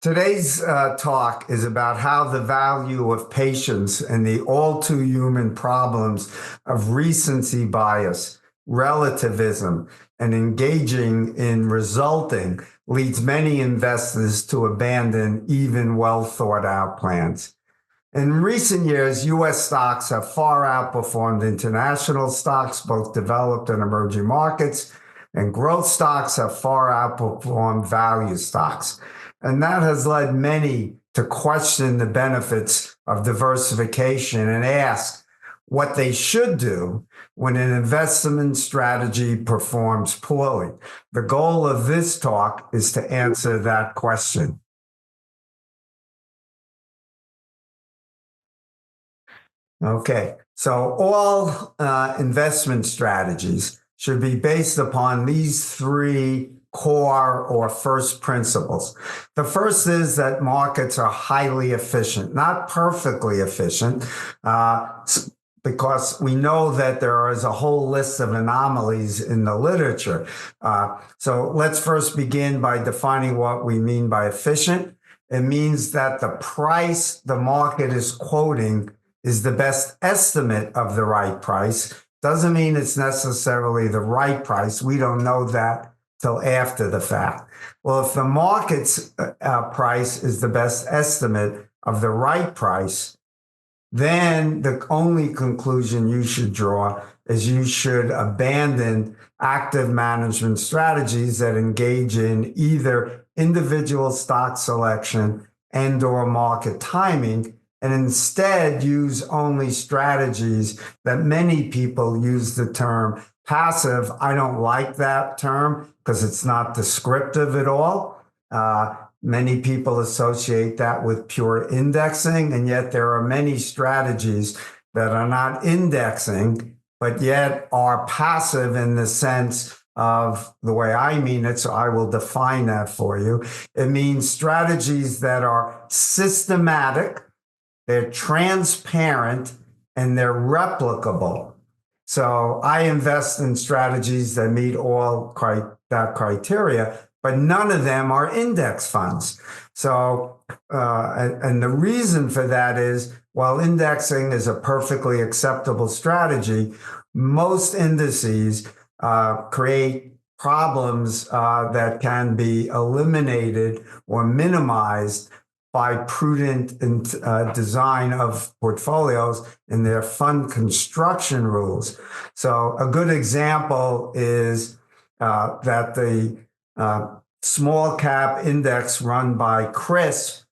Today's talk is about how the value of patience and the all too human problems of recency bias, relativism, and engaging in resulting leads many investors to abandon even well thought out plans. In recent years, U.S. stocks have far outperformed international stocks, both developed and emerging markets, and growth stocks have far outperformed value stocks. And that has led many to question the benefits of diversification and ask what they should do when an investment strategy performs poorly. The goal of this talk is to answer that question. Okay, so all investment strategies should be based upon these three core or first principles. The first is that markets are highly efficient, not perfectly efficient, because we know that there is a whole list of anomalies in the literature. So let's first begin by defining what we mean by efficient. It means that the price the market is quoting is the best estimate of the right price. Doesn't mean it's necessarily the right price. We don't know that till after the fact. Well, if the market's price is the best estimate of the right price, then the only conclusion you should draw is you should abandon active management strategies that engage in either individual stock selection and or market timing, and instead use only strategies that many people use the term passive. I don't like that term because it's not descriptive at all. Many people associate that with pure indexing, and yet there are many strategies that are not indexing, but yet are passive in the sense of the way I mean it, so I will define that for you. It means strategies that are systematic, they're transparent, and they're replicable. So I invest in strategies that meet all that criteria, but none of them are index funds. So, and the reason for that is, while indexing is a perfectly acceptable strategy, most indices create problems that can be eliminated or minimized by prudent design of portfolios in their fund construction rules. So a good example is that the small cap index run by CRSP,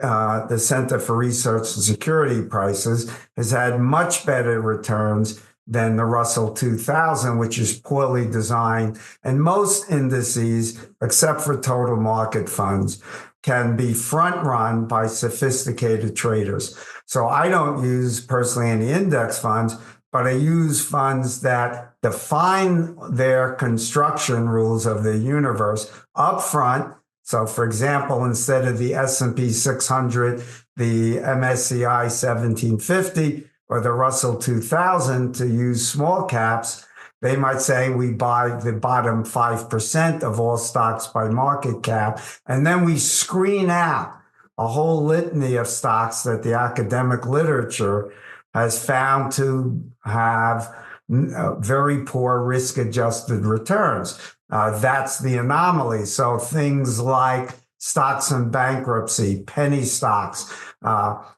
the Center for Research and Security Prices, has had much better returns than the Russell 2000, which is poorly designed. And most indices, except for total market funds, can be front run by sophisticated traders. So I don't use personally any index funds, but I use funds that define their construction rules of the universe up front. So for example, instead of the S&P 600, the MSCI 1750 or the Russell 2000 to use small caps, they might say we buy the bottom 5% of all stocks by market cap, and then we screen out a whole litany of stocks that the academic literature has found to have very poor risk-adjusted returns. That's the anomaly. So things like stocks in bankruptcy, penny stocks,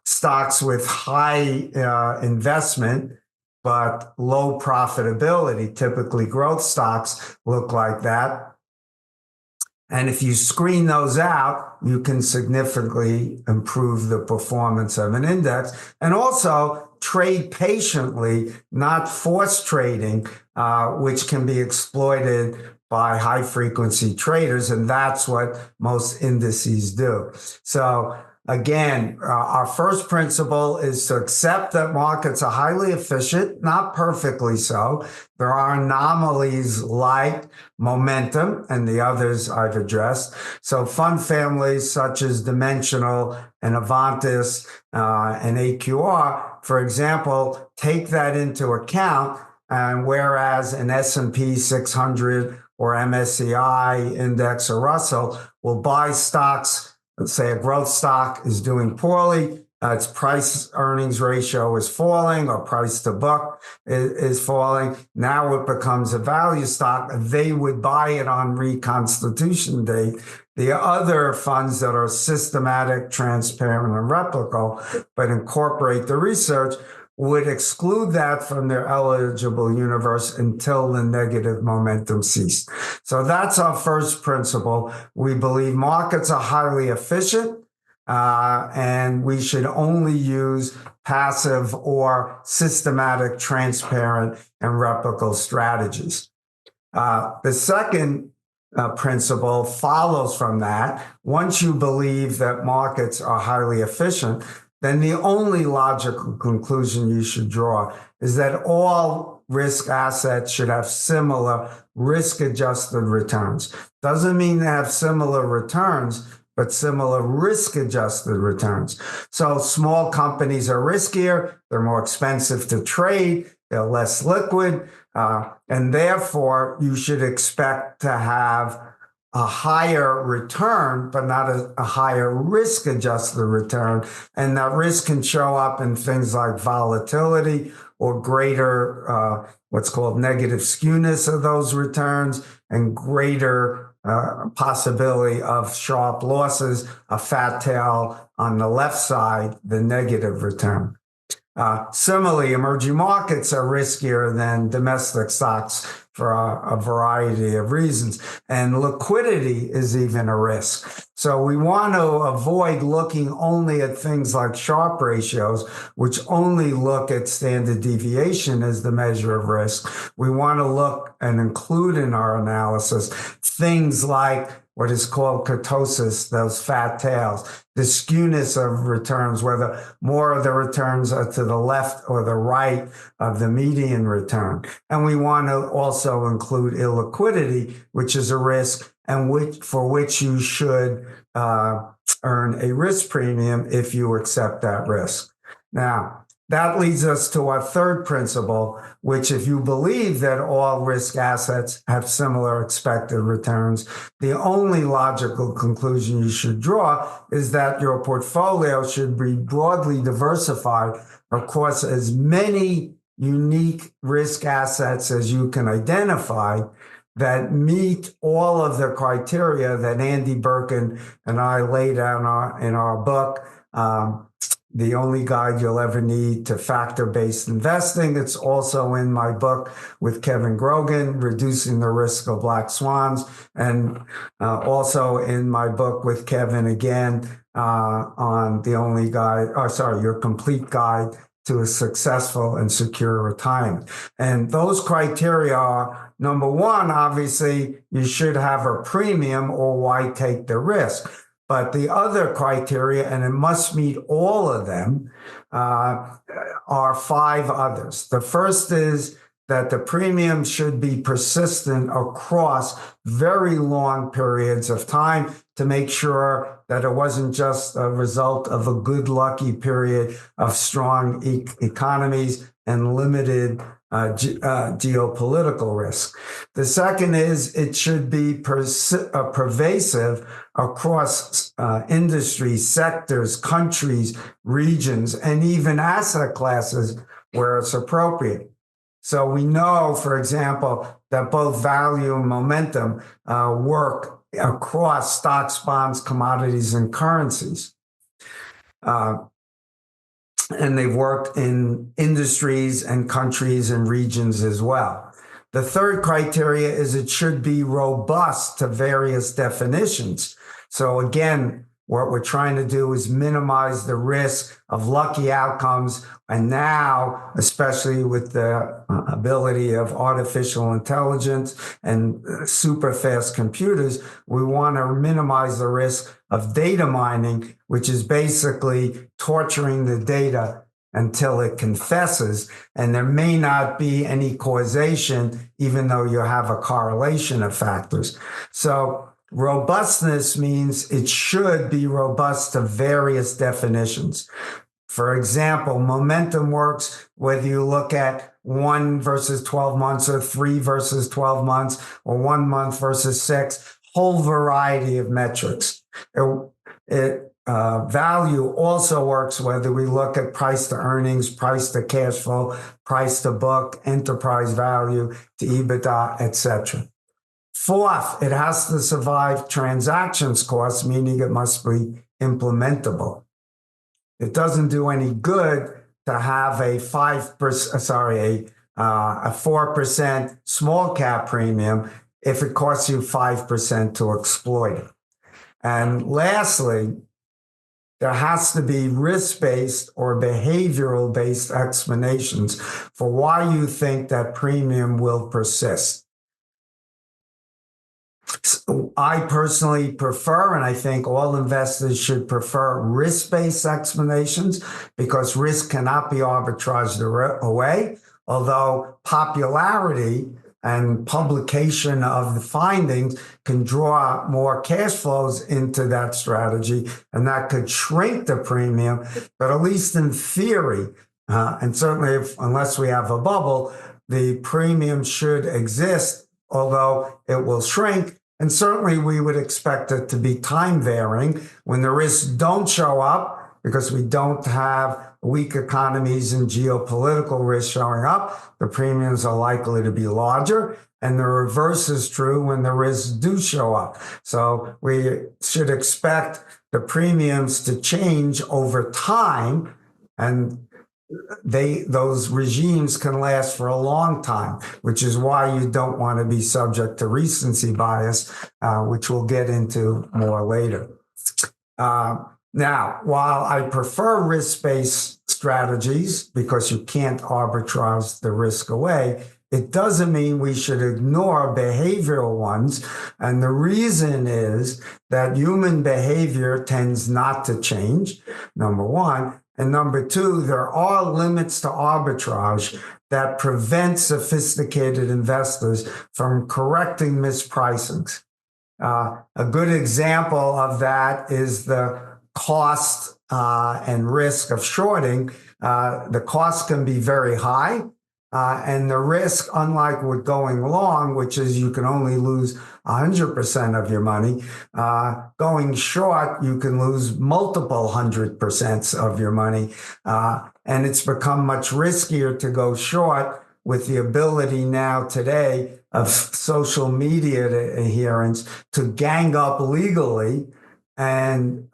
stocks with high investment, but low profitability. Typically, growth stocks look like that. And if you screen those out, you can significantly improve the performance of an index. And also trade patiently, not force trading, which can be exploited by high frequency traders. And that's what most indices do. So again, our first principle is to accept that markets are highly efficient, not perfectly so. There are anomalies like momentum and the others I've addressed. So fund families such as Dimensional and Avantis and AQR, for example, take that into account. And whereas an S&P 600 or MSCI index or Russell will buy stocks. Let's say a growth stock is doing poorly. Its price earnings ratio is falling, or price to book is falling. Now it becomes a value stock. They would buy it on reconstitution date. The other funds that are systematic, transparent, and replicable, but incorporate the research, would exclude that from their eligible universe until the negative momentum ceased. So that's our first principle. We believe markets are highly efficient, and we should only use passive or systematic, transparent, and replicable strategies. The second principle follows from that. Once you believe that markets are highly efficient, then the only logical conclusion you should draw is that all risk assets should have similar risk-adjusted returns. Doesn't mean they have similar returns, but similar risk-adjusted returns. So small companies are riskier, they're more expensive to trade, they're less liquid, and therefore you should expect to have a higher return, but not a higher risk-adjusted return. And that risk can show up in things like volatility or greater what's called negative skewness of those returns, and greater possibility of sharp losses, a fat tail on the left side, the negative return. Similarly, emerging markets are riskier than domestic stocks for a variety of reasons, and liquidity is even a risk. So we want to avoid looking only at things like Sharpe ratios, which only look at standard deviation as the measure of risk. We want to look and include in our analysis things like what is called kurtosis, those fat tails, the skewness of returns, whether more of the returns are to the left or the right of the median return. And we want to also include illiquidity, which is a risk and for which you should earn a risk premium if you accept that risk. Now, that leads us to our third principle, which if you believe that all risk assets have similar expected returns, the only logical conclusion you should draw is that your portfolio should be broadly diversified across as many unique risk assets as you can identify that meet all of the criteria that Andy Birkin and I laid out in our book, The Only Guide You'll Ever Need to Factor-Based Investing. It's also in my book with Kevin Grogan, Reducing the Risk of Black Swans, and also in my book with Kevin again on Your Complete Guide to a Successful and Secure Retirement. And those criteria are, number one, obviously, you should have a premium, or why take the risk? But the other criteria, and it must meet all of them, are 5 others. The first is that the premium should be persistent across very long periods of time to make sure that it wasn't just a result of a good, lucky period of strong economies and limited geopolitical risk. The second is it should be pervasive across industries, sectors, countries, regions, and even asset classes where it's appropriate. So we know, for example, that both value and momentum work across stocks, bonds, commodities, and currencies. And they've worked in industries and countries and regions as well. The third criteria is it should be robust to various definitions. So again, what we're trying to do is minimize the risk of lucky outcomes. And now, especially with the ability of artificial intelligence and super fast computers, we want to minimize the risk of data mining, which is basically torturing the data until it confesses. And there may not be any causation, even though you have a correlation of factors. So robustness means it should be robust to various definitions. For example, momentum works whether you look at 1 versus 12 months or 3 versus 12 months or 1 month versus 6, whole variety of metrics. Value also works whether we look at price to earnings, price to cash flow, price to book, enterprise value to EBITDA, etc. Fourth, it has to survive transactions costs, meaning it must be implementable. It doesn't do any good to have a 4% small cap premium if it costs you 5% to exploit it. And lastly, there has to be risk-based or behavioral-based explanations for why you think that premium will persist. So I personally prefer, and I think all investors should prefer, risk-based explanations because risk cannot be arbitraged away, although popularity and publication of the findings can draw more cash flows into that strategy, and that could shrink the premium. But at least in theory, and certainly unless we have a bubble, the premium should exist, although it will shrink. And certainly we would expect it to be time varying when the risks don't show up because we don't have weak economies and geopolitical risks showing up. The premiums are likely to be larger. And the reverse is true when the risks do show up. So we should expect the premiums to change over time, and those regimes can last for a long time, which is why you don't want to be subject to recency bias, which we'll get into more later. Now, while I prefer risk-based strategies because you can't arbitrage the risk away, it doesn't mean we should ignore behavioral ones. And the reason is that human behavior tends not to change, number one. And number two, there are limits to arbitrage that prevent sophisticated investors from correcting mispricings. A good example of that is the cost and risk of shorting. The cost can be very high. And the risk, unlike with going long, which is you can only lose 100% of your money, going short, you can lose multiple 100% of your money. And it's become much riskier to go short with the ability now today of social media adherents to gang up legally and,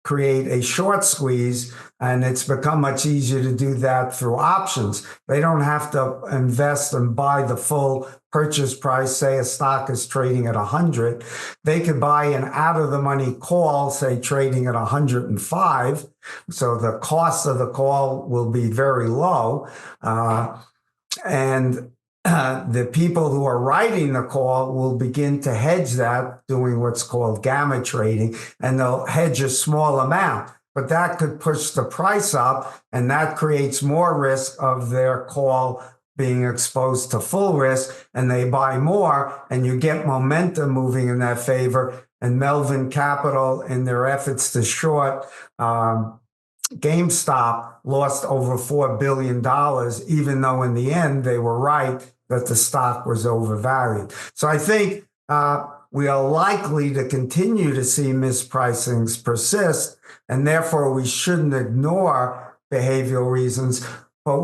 create a short squeeze, and it's become much easier to do that through options. They don't have to invest and buy the full purchase price. Say a stock is trading at 100. They could buy an out-of-the-money call, say trading at 105. So the cost of the call will be very low. And the people who are writing the call will begin to hedge that, doing what's called gamma trading, and they'll hedge a small amount. But that could push the price up, and that creates more risk of their call being exposed to full risk, and they buy more, and you get momentum moving in that favor. And Melvin Capital, in their efforts to short GameStop, lost over $4 billion, even though in the end they were right that the stock was overvalued. So I think we are likely to continue to see mispricings persist, and therefore we shouldn't ignore behavioral reasons, but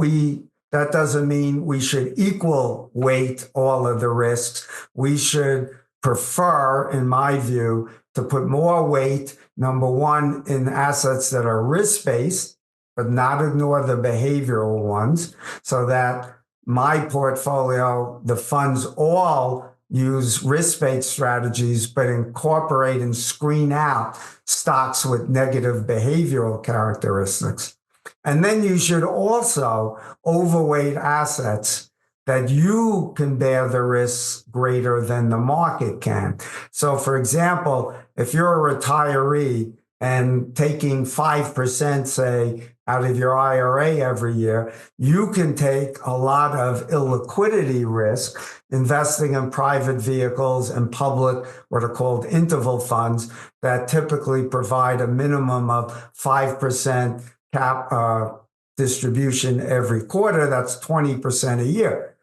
that doesn't mean we should equal weight all of the risks. We should prefer, in my view, to put more weight, number one, in assets that are risk-based, but not ignore the behavioral ones, so that my portfolio, the funds all use risk-based strategies, but incorporate and screen out stocks with negative behavioral characteristics. And then you should also overweight assets that you can bear the risks greater than the market can. So for example, if you're a retiree and taking 5%, say, out of your IRA every year, you can take a lot of illiquidity risk investing in private vehicles and public, what are called interval funds, that typically provide a minimum of 5% distribution every quarter, that's 20% a year.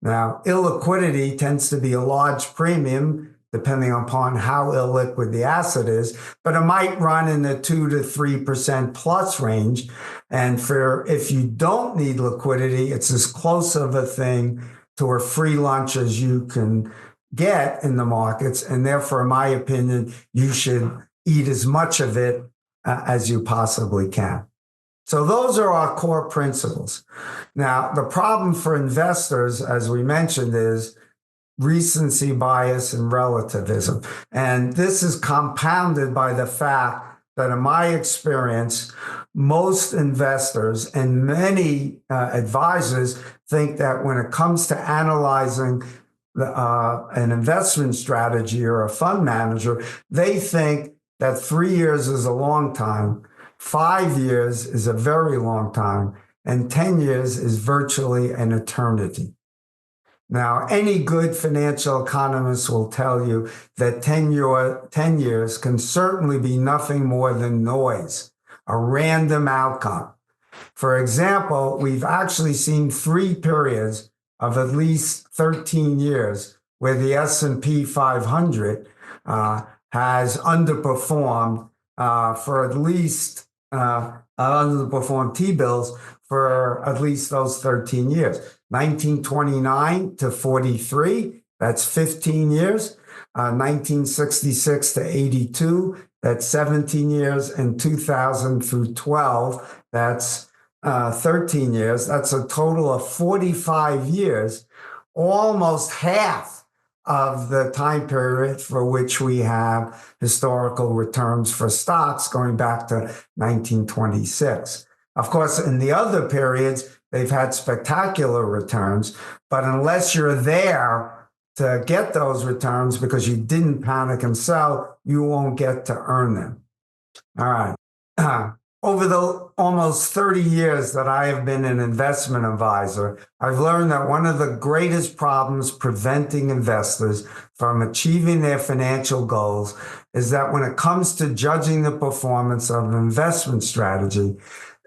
Now, illiquidity tends to be a large premium depending upon how illiquid the asset is, but it might run in the 2 to 3% plus range. And if you don't need liquidity, it's as close of a thing to a free lunch as you can get in the markets. And therefore, in my opinion, you should eat as much of it as you possibly can. So those are our core principles. Now, the problem for investors, as we mentioned, is recency bias and relativism. And this is compounded by the fact that in my experience, most investors and many advisors think that when it comes to analyzing an investment strategy or a fund manager, they think that 3 years is a long time, 5 years is a very long time, and 10 years is virtually an eternity. Now, any good financial economist will tell you that 10 years can certainly be nothing more than noise, a random outcome. For example, we've actually seen 3 periods of at least 13 years where the S&P 500 has underperformed for at least underperformed T-bills for at least those 13 years. 1929 to 43, that's 15 years. 1966 to 82, that's 17 years. And 2000 through 12, that's 13 years. That's a total of 45 years, almost half of the time period for which we have historical returns for stocks going back to 1926. Of course, in the other periods, they've had spectacular returns, but unless you're there to get those returns because you didn't panic and sell, you won't get to earn them. All right. Over the almost 30 years that I have been an investment advisor, I've learned that one of the greatest problems preventing investors from achieving their financial goals is that when it comes to judging the performance of an investment strategy,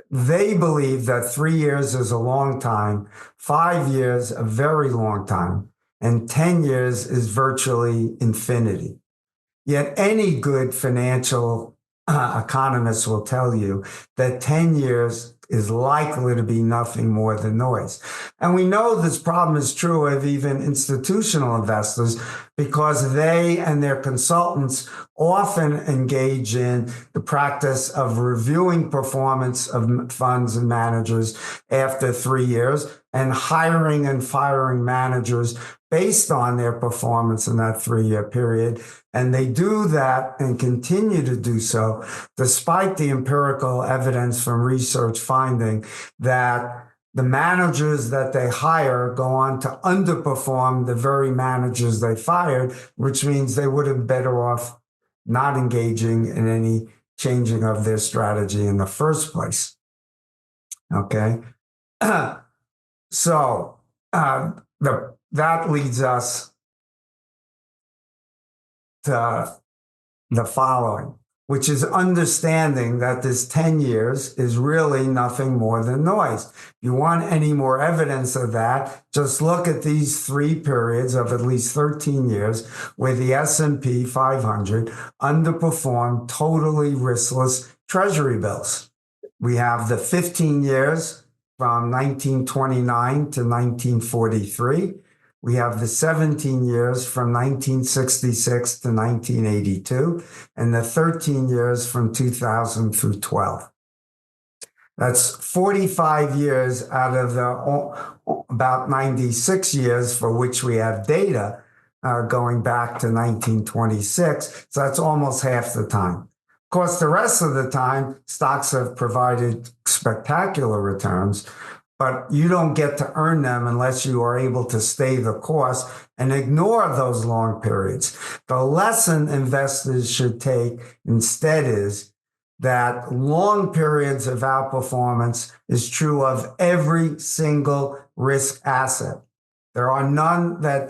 they believe that 3 years is a long time, 5 years a very long time, and 10 years is virtually infinity. Yet any good financial economist will tell you that 10 years is likely to be nothing more than noise. And we know this problem is true of even institutional investors because they and their consultants often engage in the practice of reviewing performance of funds and managers after 3 years and hiring and firing managers based on their performance in that 3-year period. And they do that and continue to do so despite the empirical evidence from research finding that the managers that they hire go on to underperform the very managers they fired, which means they would have been better off not engaging in any changing of their strategy in the first place. Okay. So that leads us to the following, which is understanding that this 10 years is really nothing more than noise. If you want any more evidence of that, just look at these 3 periods of at least 13 years where the S&P 500 underperformed totally riskless treasury bills. We have the 15 years from 1929 to 1943. We have the 17 years from 1966 to 1982, and the 13 years from 2000 through 12. That's 45 years out of the about 96 years for which we have data going back to 1926. So that's almost half the time. Of course, the rest of the time, stocks have provided spectacular returns, but you don't get to earn them unless you are able to stay the course and ignore those long periods. The lesson investors should take instead is that long periods of outperformance is true of every single risk asset. There are none that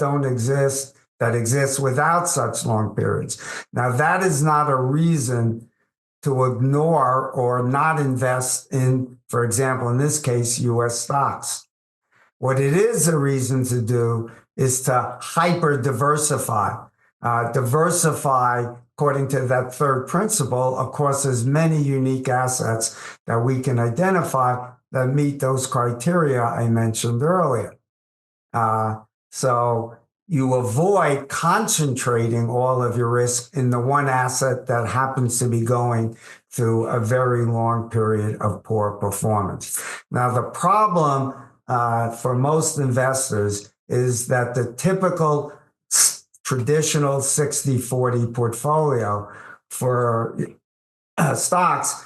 exist without such long periods. Now, that is not a reason to ignore or not invest in, for example, in this case, US stocks. What it is a reason to do is to hyper diversify. Diversify, according to that third principle, across as many unique assets that we can identify that meet those criteria I mentioned earlier. So you avoid concentrating all of your risk in the one asset that happens to be going through a very long period of poor performance. Now, the problem for most investors is that the typical traditional 60-40 portfolio for stocks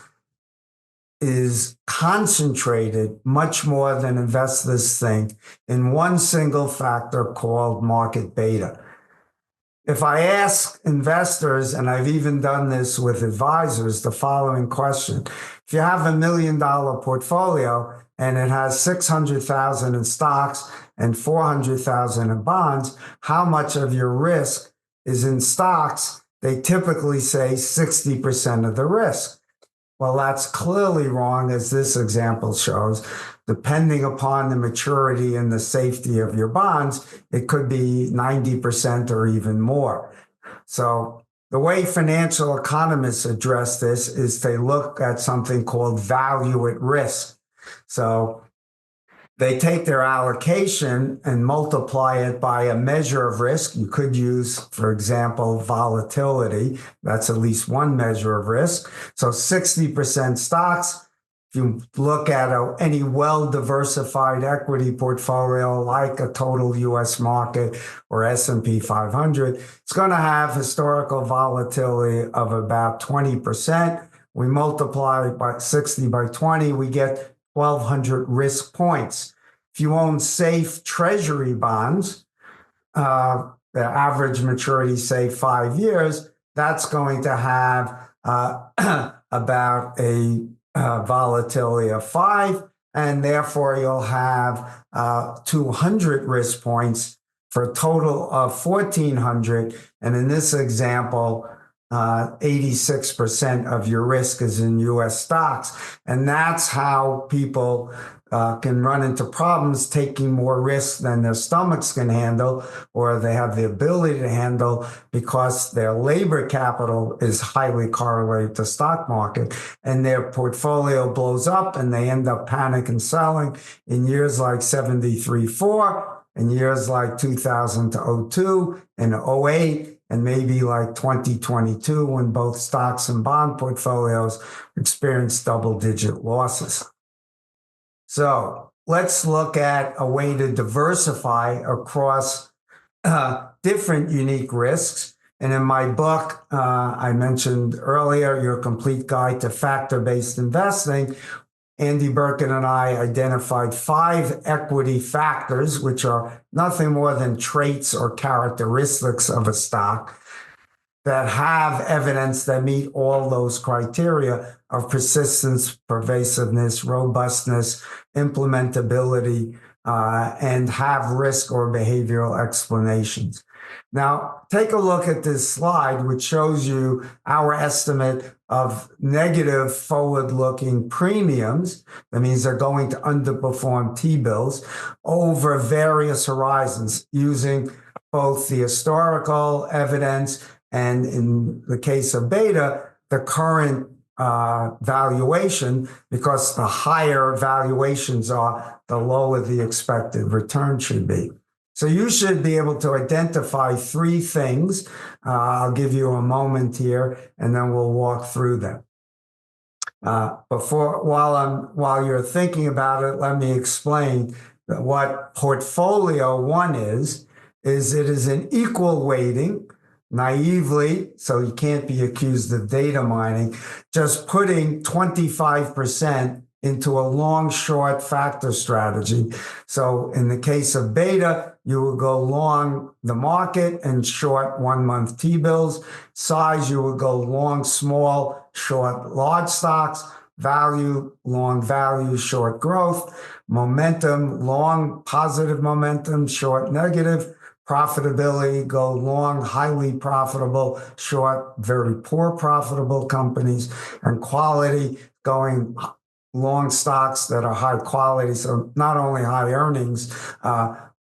is concentrated much more than investors think in one single factor called market beta. If I ask investors, and I've even done this with advisors, the following question: if you have $1 million portfolio and it has 600,000 in stocks and 400,000 in bonds, how much of your risk is in stocks? They typically say 60% of the risk. Well, that's clearly wrong, as this example shows. Depending upon the maturity and the safety of your bonds, it could be 90% or even more. So the way financial economists address this is they look at something called value at risk. So they take their allocation and multiply it by a measure of risk. You could use, for example, volatility. That's at least one measure of risk. So 60% stocks. If you look at any well-diversified equity portfolio like a total U.S. market or S&P 500, it's going to have historical volatility of about 20%. We multiply by 60 by 20, we get 1,200 risk points. If you own safe treasury bonds, the average maturity, say 5 years, that's going to have about a volatility of 5, and therefore you'll have 200 risk points for a total of 1,400. And in this example, 86% of your risk is in U.S. stocks. And that's how people can run into problems taking more risk than their stomachs can handle, or they have the ability to handle, because their labor capital is highly correlated to stock market, and their portfolio blows up and they end up panic and selling in years like 73-4, in years like 2000 to 02 and 08, and maybe like 2022, when both stocks and bond portfolios experienced double-digit losses. So let's look at a way to diversify across different unique risks. And in my book, I mentioned earlier, Your Complete Guide to Factor-Based Investing, Andy Birkin and I identified 5 equity factors, which are nothing more than traits or characteristics of a stock that have evidence that meet all those criteria of persistence, pervasiveness, robustness, implementability, and have risk or behavioral explanations. Now, take a look at this slide, which shows you our estimate of negative forward-looking premiums. That means they're going to underperform T-bills over various horizons using both the historical evidence and, in the case of beta, the current valuation, because the higher valuations are, the lower the expected return should be. So you should be able to identify 3 things. I'll give you a moment here, and then we'll walk through them. While you're thinking about it, let me explain that what portfolio 1 is it is an equal weighting, naively, so you can't be accused of data mining, just putting 25% into a long-short factor strategy. So in the case of beta, you will go long the market and short 1-month T-bills. Size, you will go long small, short large stocks. Value, long value, short growth. Momentum, long positive momentum, short negative. Profitability, go long, highly profitable, short, very poor profitable companies, and quality, going long stocks that are high quality. So not only high earnings,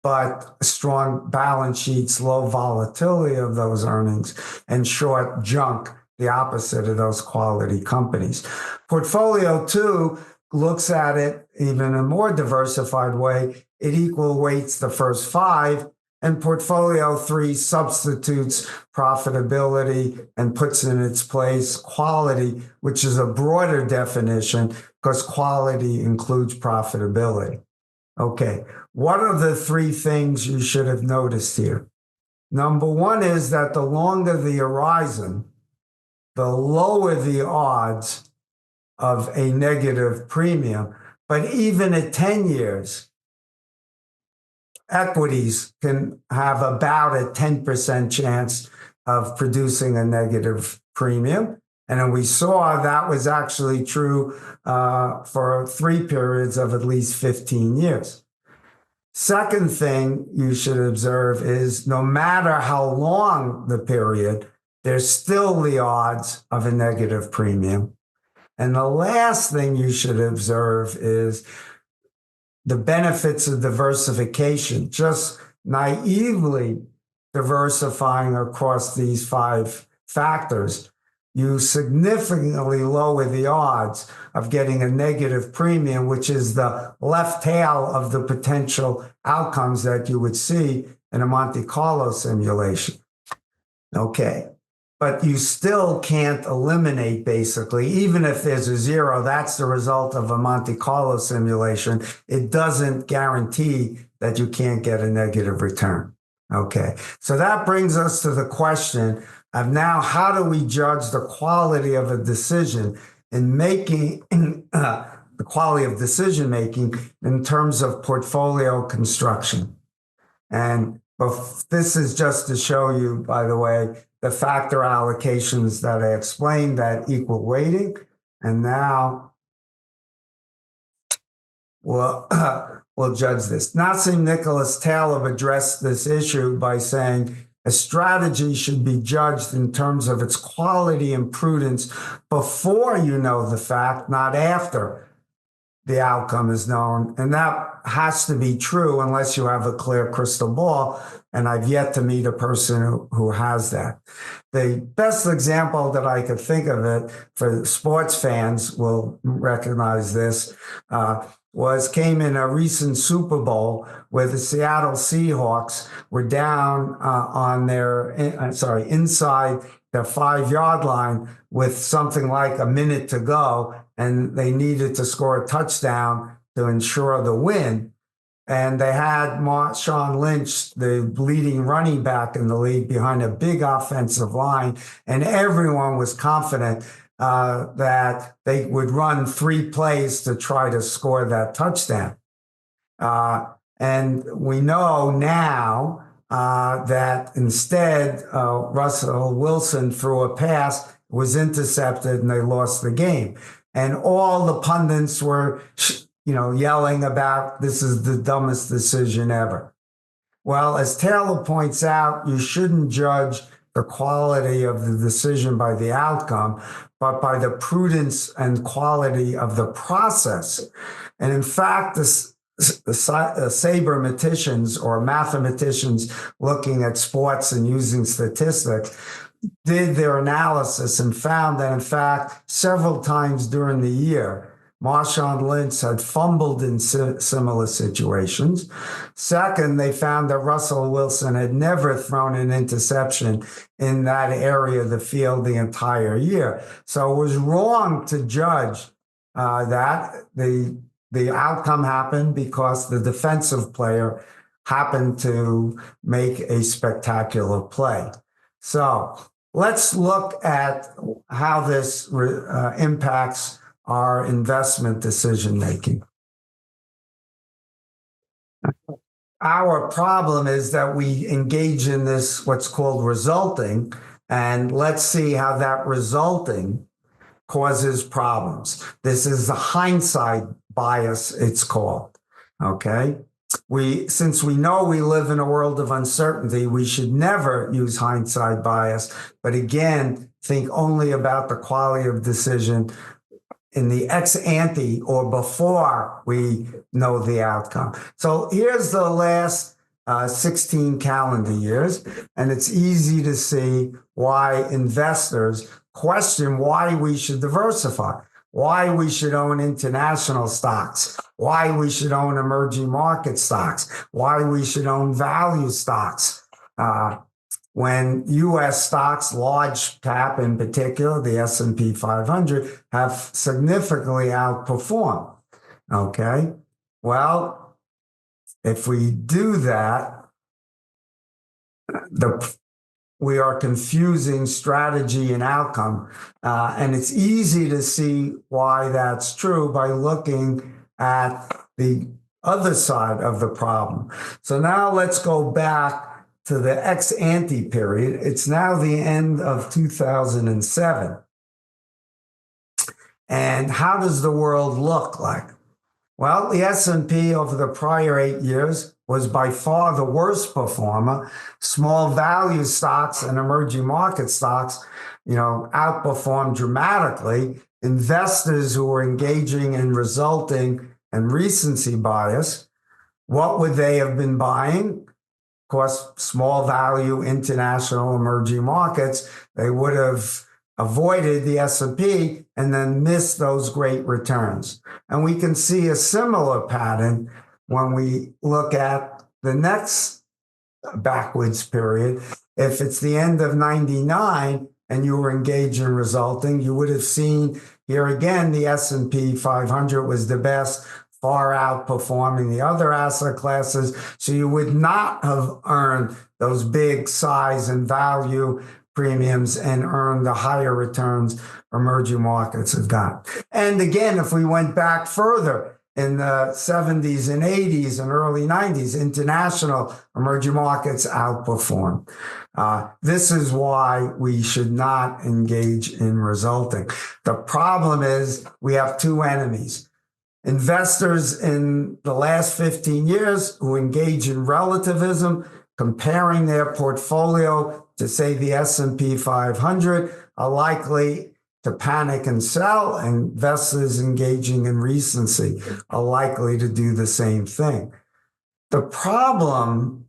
but strong balance sheets, low volatility of those earnings, and short junk, the opposite of those quality companies. Portfolio 2 looks at it even in a more diversified way. It equal weights the first 5, and portfolio 3 substitutes profitability and puts in its place quality, which is a broader definition because quality includes profitability. Okay, what are the 3 things you should have noticed here? Number 1 is that the longer the horizon, the lower the odds of a negative premium. But even at 10 years, equities can have about a 10% chance of producing a negative premium. And then we saw that was actually true for 3 periods of at least 15 years. Second thing you should observe is no matter how long the period, there's still the odds of a negative premium. And the last thing you should observe is the benefits of diversification, just naively diversifying across these 5 factors. You significantly lower the odds of getting a negative premium, which is the left tail of the potential outcomes that you would see in a Monte Carlo simulation. Okay. But you still can't eliminate, basically, even if there's a 0, that's the result of a Monte Carlo simulation. It doesn't guarantee that you can't get a negative return. Okay, so that brings us to the question of now, how do we judge the quality of a decision in making, the quality of decision making in terms of portfolio construction? And this is just to show you, by the way, the factor allocations that I explained that equal weighting. And now we'll judge this. Nassim Nicholas Taleb addressed this issue by saying a strategy should be judged in terms of its quality and prudence before you know the fact, not after the outcome is known. And that has to be true unless you have a clear crystal ball. And I've yet to meet a person who has that. The best example that I could think of it for sports fans will recognize this, came in a recent Super Bowl where the Seattle Seahawks were down inside the 5-yard line with something like a minute to go, and they needed to score a touchdown to ensure the win. And they had Marshawn Lynch, the leading running back in the league, behind a big offensive line, and everyone was confident that they would run 3 plays to try to score that touchdown. And we know now that instead Russell Wilson threw a pass, was intercepted, and they lost the game. And all the pundits were, yelling about this is the dumbest decision ever. Well, as Taylor points out, you shouldn't judge the quality of the decision by the outcome, but by the prudence and quality of the process. And in fact, the sabermeticians or mathematicians looking at sports and using statistics did their analysis and found that, in fact, several times during the year, Marshawn Lynch had fumbled in similar situations. Second, they found that Russell Wilson had never thrown an interception in that area of the field the entire year. So it was wrong to judge that. The outcome happened because the defensive player happened to make a spectacular play. So let's look at how this impacts our investment decision making. Our problem is that we engage in this, what's called resulting, and let's see how that resulting causes problems. This is the hindsight bias, it's called. Okay. since we know we live in a world of uncertainty, we should never use hindsight bias, but again, think only about the quality of decision in the ex ante or before we know the outcome. So here's the last 16 calendar years, and it's easy to see why investors question why we should diversify, why we should own international stocks, why we should own emerging market stocks, why we should own value stocks. When U.S. stocks, large cap in particular, the S&P 500, have significantly outperformed. Okay, well, if we do that, we are confusing strategy and outcome. And it's easy to see why that's true by looking at the other side of the problem. So now let's go back to the ex ante period. It's now the end of 2007. And how does the world look like? Well, the S&P over the prior 8 years was by far the worst performer. Small value stocks and emerging market stocks, outperformed dramatically. Investors who were engaging in resulting and recency bias, what would they have been buying? Of course, small value, international, emerging markets. They would have avoided the S&P and then missed those great returns. And we can see a similar pattern when we look at the next backwards period. If it's the end of 99 and you were engaged in resulting, you would have seen here again, the S&P 500 was the best, far outperforming the other asset classes. So you would not have earned those big size and value premiums and earned the higher returns emerging markets have got. And again, if we went back further in the 70s and 80s and early 90s, international emerging markets outperformed. This is why we should not engage in resulting. The problem is we have two enemies. Investors in the last 15 years who engage in relativism, comparing their portfolio to, say, the S&P 500, are likely to panic and sell. Investors engaging in recency are likely to do the same thing. The problem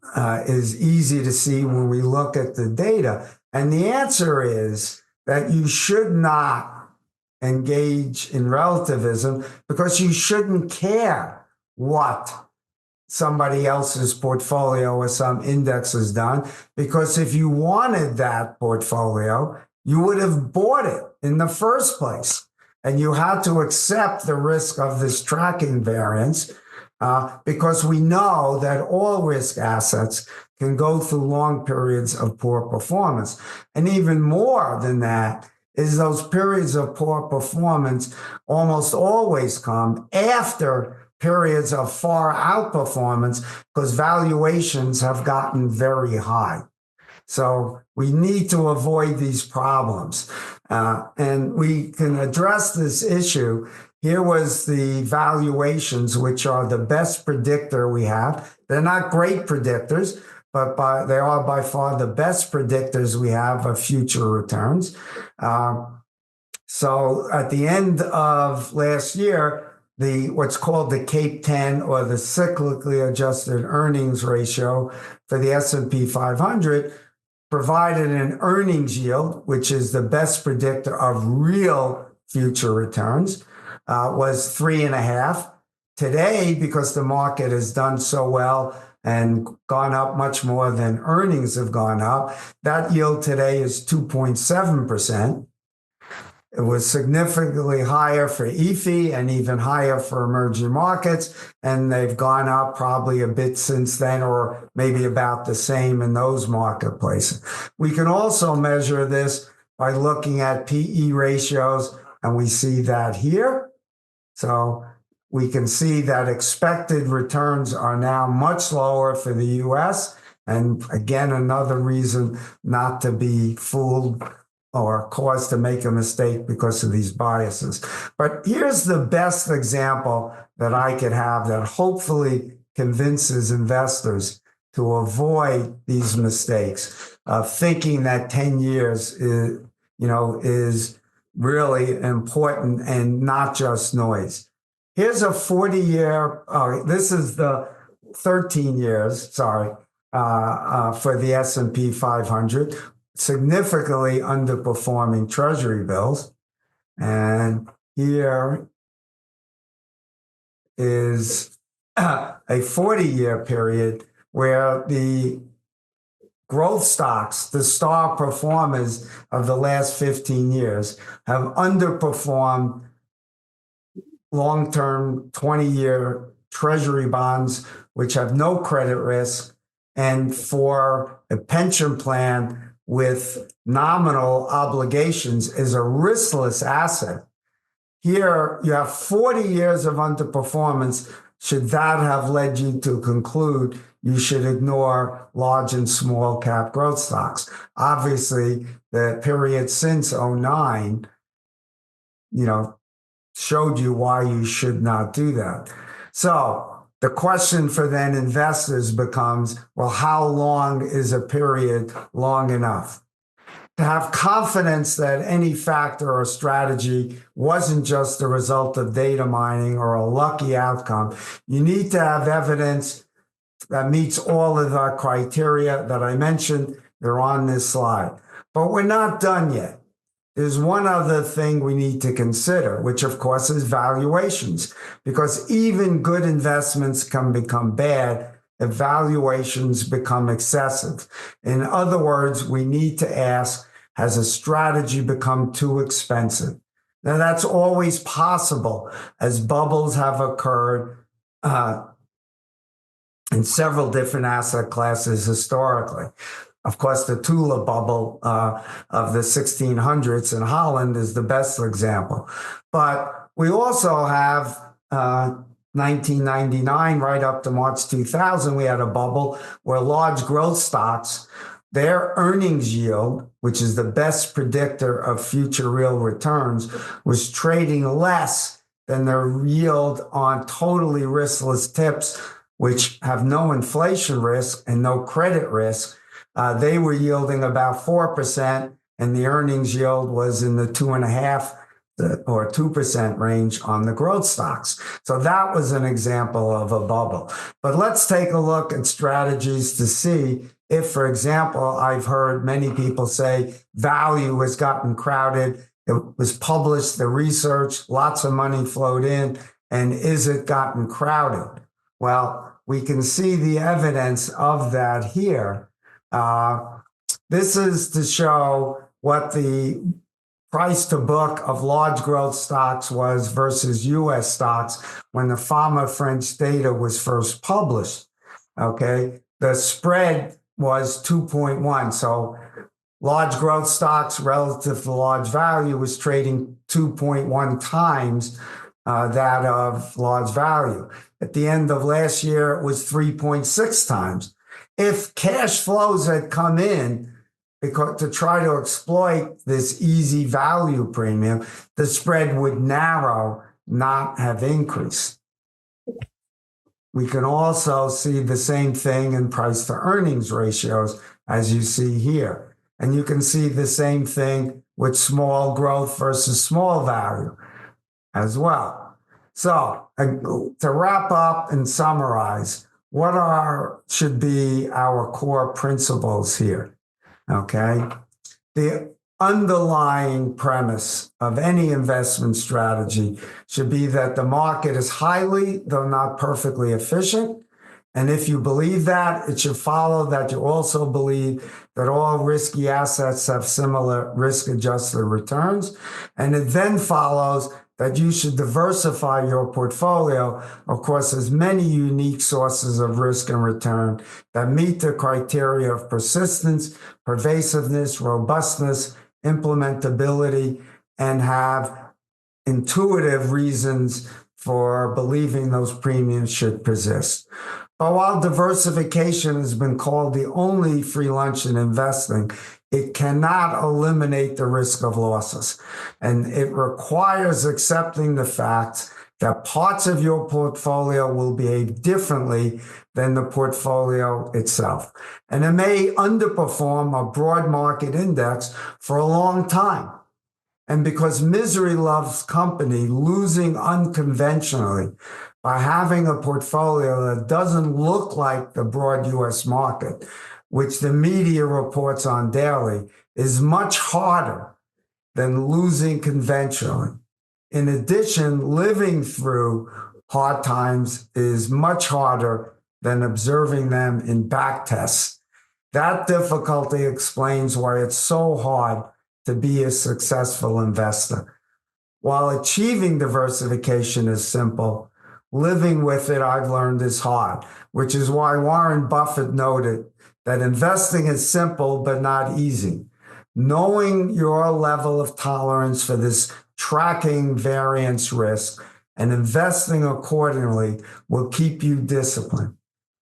is easy to see when we look at the data. And the answer is that you should not engage in relativism because you shouldn't care what somebody else's portfolio or some index has done, because if you wanted that portfolio, you would have bought it in the first place. And you had to accept the risk of this tracking variance because we know that all risk assets can go through long periods of poor performance. And even more than that, is those periods of poor performance almost always come after periods of far outperformance because valuations have gotten very high. So we need to avoid these problems. And we can address this issue. Here was the valuations, which are the best predictor we have. They're not great predictors, but they are by far the best predictors we have of future returns. So at the end of last year, what's called the CAPE 10, or the cyclically adjusted earnings ratio for the S&P 500, provided an earnings yield, which is the best predictor of real future returns, was 3.5. Today, because the market has done so well and gone up much more than earnings have gone up, that yield today is 2.7%. It was significantly higher for EFI and even higher for emerging markets, and they've gone up probably a bit since then, or maybe about the same in those marketplaces. We can also measure this by looking at PE ratios, and we see that here. So we can see that expected returns are now much lower for the U.S. And again, another reason not to be fooled or cause to make a mistake because of these biases. But here's the best example that I could have that hopefully convinces investors to avoid these mistakes of thinking that 10 years is really important and not just noise. Here's a 40-year, this is the 13 years, sorry, for the S&P 500, significantly underperforming treasury bills. And here is a 40-year period where the growth stocks, the star performers of the last 15 years, have underperformed long-term 20-year treasury bonds, which have no credit risk. And for a pension plan with nominal obligations is a riskless asset. Here you have 40 years of underperformance. Should that have led you to conclude you should ignore large and small cap growth stocks? Obviously, the period since 2009, showed you why you should not do that. So the question for then investors becomes, well, how long is a period long enough? To have confidence that any factor or strategy wasn't just the result of data mining or a lucky outcome, you need to have evidence that meets all of the criteria that I mentioned. They're on this slide. But we're not done yet. There's one other thing we need to consider, which of course is valuations, because even good investments can become bad if valuations become excessive. In other words, we need to ask, has a strategy become too expensive? Now, that's always possible, as bubbles have occurred in several different asset classes historically. Of course, the tulip bubble of the 1600s in Holland is the best example. But we also have 1999 right up to March 2000, we had a bubble where large growth stocks, their earnings yield, which is the best predictor of future real returns, was trading less than their yield on totally riskless tips, which have no inflation risk and no credit risk. They were yielding about 4%, and the earnings yield was in the 2.5% or 2% range on the growth stocks. So that was an example of a bubble. But let's take a look at strategies to see if, for example, I've heard many people say value has gotten crowded. It was published, the research, lots of money flowed in, and is it gotten crowded? Well, we can see the evidence of that here. This is to show what the price to book of large growth stocks was versus U.S. stocks when the Fama French data was first published. Okay, the spread was 2.1. So large growth stocks relative to large value was trading 2.1 times that of large value. At the end of last year, it was 3.6 times. If cash flows had come in to try to exploit this easy value premium, the spread would narrow, not have increased. We can also see the same thing in price to earnings ratios, as you see here. And you can see the same thing with small growth versus small value as well. So to wrap up and summarize, what should be our core principles here? Okay. The underlying premise of any investment strategy should be that the market is highly, though not perfectly efficient. And if you believe that, it should follow that you also believe that all risky assets have similar risk-adjusted returns. And it then follows that you should diversify your portfolio, of course, as many unique sources of risk and return that meet the criteria of persistence, pervasiveness, robustness, implementability, and have intuitive reasons for believing those premiums should persist. But while diversification has been called the only free lunch in investing, it cannot eliminate the risk of losses. And it requires accepting the fact that parts of your portfolio will behave differently than the portfolio itself. And it may underperform a broad market index for a long time. And because misery loves company, losing unconventionally by having a portfolio that doesn't look like the broad US market, which the media reports on daily, is much harder than losing conventionally. In addition, living through hard times is much harder than observing them in back tests. That difficulty explains why it's so hard to be a successful investor. While achieving diversification is simple, living with it, I've learned, is hard, which is why Warren Buffett noted that investing is simple but not easy. Knowing your level of tolerance for this tracking variance risk and investing accordingly will keep you disciplined.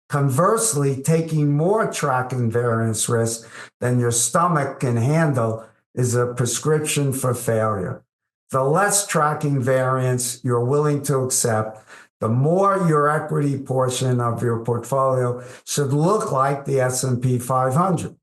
Conversely, taking more tracking variance risk than your stomach can handle is a prescription for failure. The less tracking variance you're willing to accept, the more your equity portion of your portfolio should look like the S&P 500.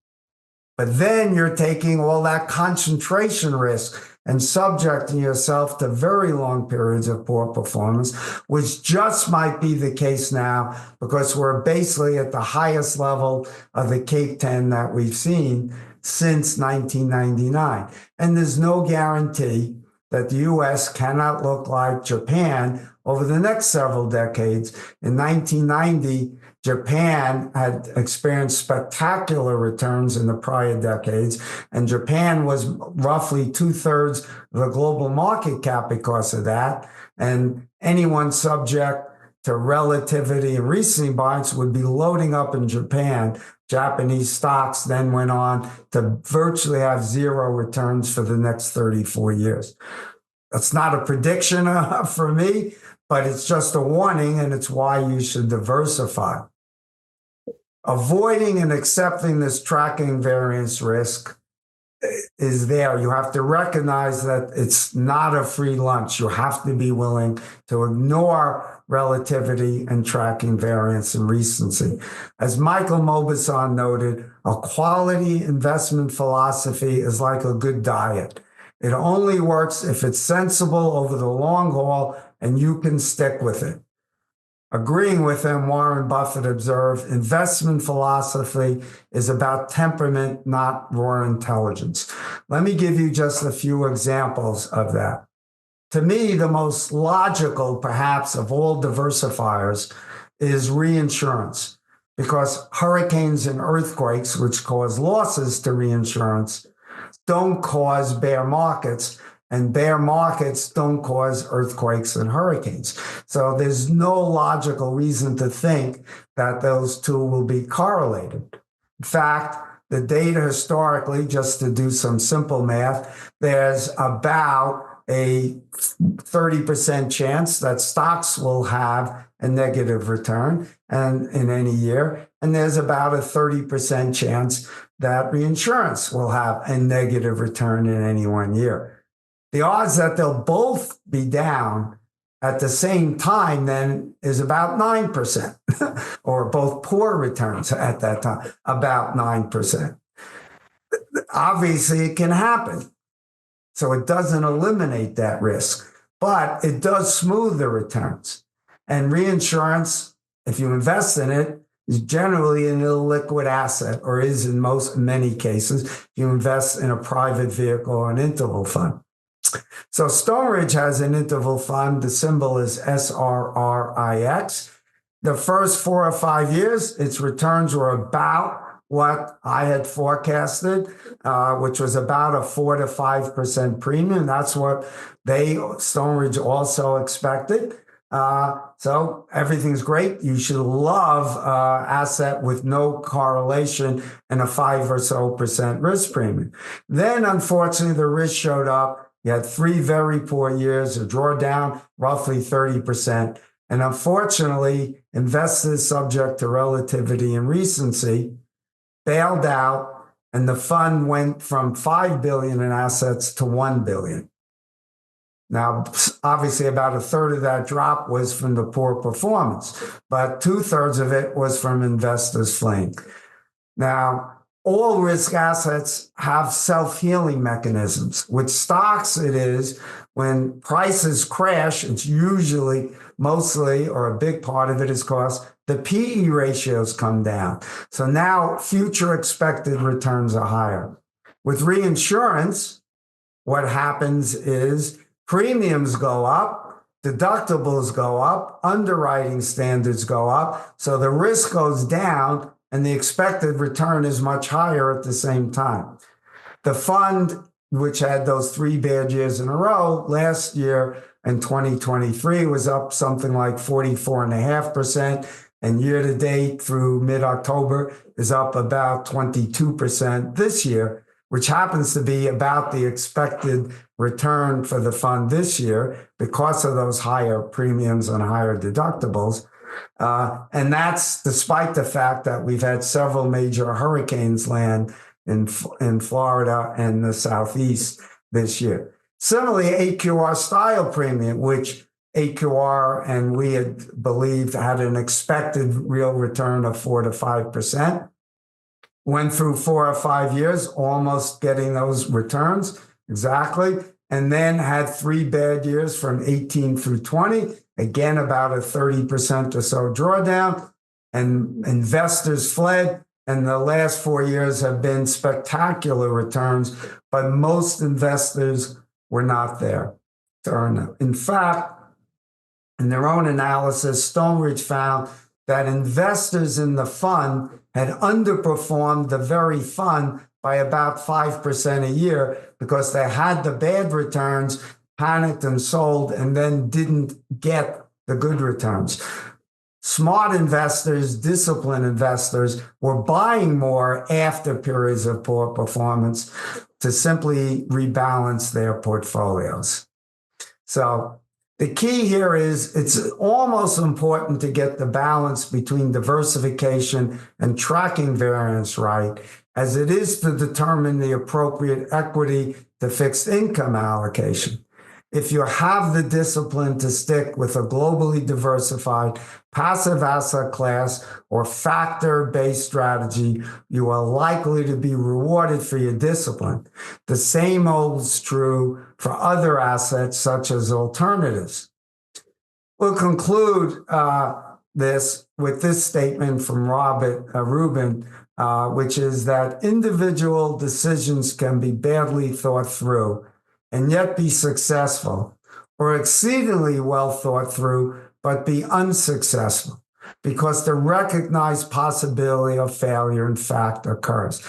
But then you're taking all that concentration risk and subjecting yourself to very long periods of poor performance, which just might be the case now because we're basically at the highest level of the Cape 10 that we've seen since 1999. And there's no guarantee that the US cannot look like Japan over the next several decades. In 1990, Japan had experienced spectacular returns in the prior decades, and Japan was roughly 2/3 of the global market cap because of that. And anyone subject to relativity and recency bias would be loading up in Japan. Japanese stocks then went on to virtually have zero returns for the next 34 years. That's not a prediction for me, but it's just a warning, and it's why you should diversify. Avoiding and accepting this tracking variance risk is there. You have to recognize that it's not a free lunch. You have to be willing to ignore relativity and tracking variance and recency. As Michael Mauboussin noted, a quality investment philosophy is like a good diet. It only works if it's sensible over the long haul and you can stick with it. Agreeing with him, Warren Buffett observed, investment philosophy is about temperament, not raw intelligence. Let me give you just a few examples of that. To me, the most logical, perhaps, of all diversifiers is reinsurance, because hurricanes and earthquakes, which cause losses to reinsurance, don't cause bear markets, and bear markets don't cause earthquakes and hurricanes. So there's no logical reason to think that those two will be correlated. In fact, the data historically, just to do some simple math, there's about a 30% chance that stocks will have a negative return and in any year. And there's about a 30% chance that reinsurance will have a negative return in any one year. The odds that they'll both be down at the same time then is about 9%, or both poor returns at that time, about 9%. Obviously, it can happen. So it doesn't eliminate that risk, but it does smooth the returns. And reinsurance, if you invest in it, is generally an illiquid asset, or is in many cases, if you invest in a private vehicle or an interval fund. So Stone Ridge has an interval fund. The symbol is SRRIX. The first 4 or 5 years, its returns were about what I had forecasted, which was about a 4 to 5% premium. That's what Stone Ridge also expected. So everything's great. You should love asset with no correlation and a 5 or so % risk premium. Then, unfortunately, the risk showed up. You had 3 very poor years, a drawdown, roughly 30%. And unfortunately, investors subject to relativity and recency bailed out, and the fund went from $5 billion in assets to $1 billion. Now, obviously, about a third of that drop was from the poor performance, but 2/3 of it was from investors fleeing. Now, all risk assets have self-healing mechanisms. With stocks, it is when prices crash, it's usually mostly, or a big part of it is because the PE ratios come down. So now future expected returns are higher. With reinsurance, what happens is premiums go up, deductibles go up, underwriting standards go up, so the risk goes down and the expected return is much higher at the same time. The fund, which had those 3 bad years in a row, last year in 2023 was up something like 44.5%, and year to date through mid-October is up about 22% this year, which happens to be about the expected return for the fund this year because of those higher premiums and higher deductibles. And that's despite the fact that we've had several major hurricanes land in Florida and the Southeast this year. Similarly, AQR style premium, which AQR and we had believed had an expected real return of 4 to 5%, went through 4 or 5 years, almost getting those returns exactly, and then had 3 bad years from 18 through 20, again, about a 30% or so drawdown, and investors fled. And the last 4 years have been spectacular returns, but most investors were not there to earn them. In fact, in their own analysis, Stonebridge found that investors in the fund had underperformed the very fund by about 5% a year because they had the bad returns, panicked and sold, and then didn't get the good returns. Smart investors, disciplined investors, were buying more after periods of poor performance to simply rebalance their portfolios. So the key here is it's almost important to get the balance between diversification and tracking variance right, as it is to determine the appropriate equity to fixed income allocation. If you have the discipline to stick with a globally diversified passive asset class or factor-based strategy, you are likely to be rewarded for your discipline. The same holds true for other assets such as alternatives. We'll conclude this with this statement from Robert Rubin, which is that individual decisions can be badly thought through and yet be successful, or exceedingly well thought through, but be unsuccessful, because the recognized possibility of failure, in fact, occurs.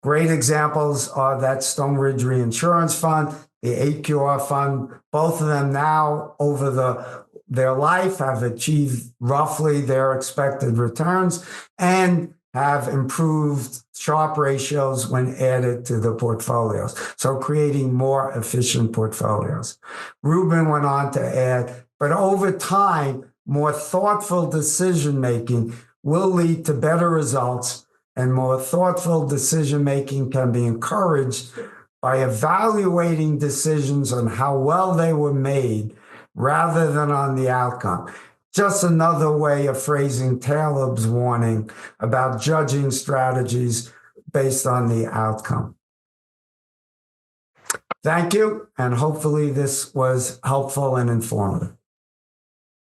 Great examples are that Stonebridge Reinsurance Fund, the AQR Fund. Both of them now, over their life, have achieved roughly their expected returns and have improved Sharpe ratios when added to the portfolios, so creating more efficient portfolios. Rubin went on to add, but over time, more thoughtful decision-making will lead to better results, and more thoughtful decision-making can be encouraged by evaluating decisions on how well they were made rather than on the outcome. Just another way of phrasing Taleb's warning about judging strategies based on the outcome. Thank you, and hopefully this was helpful and informative.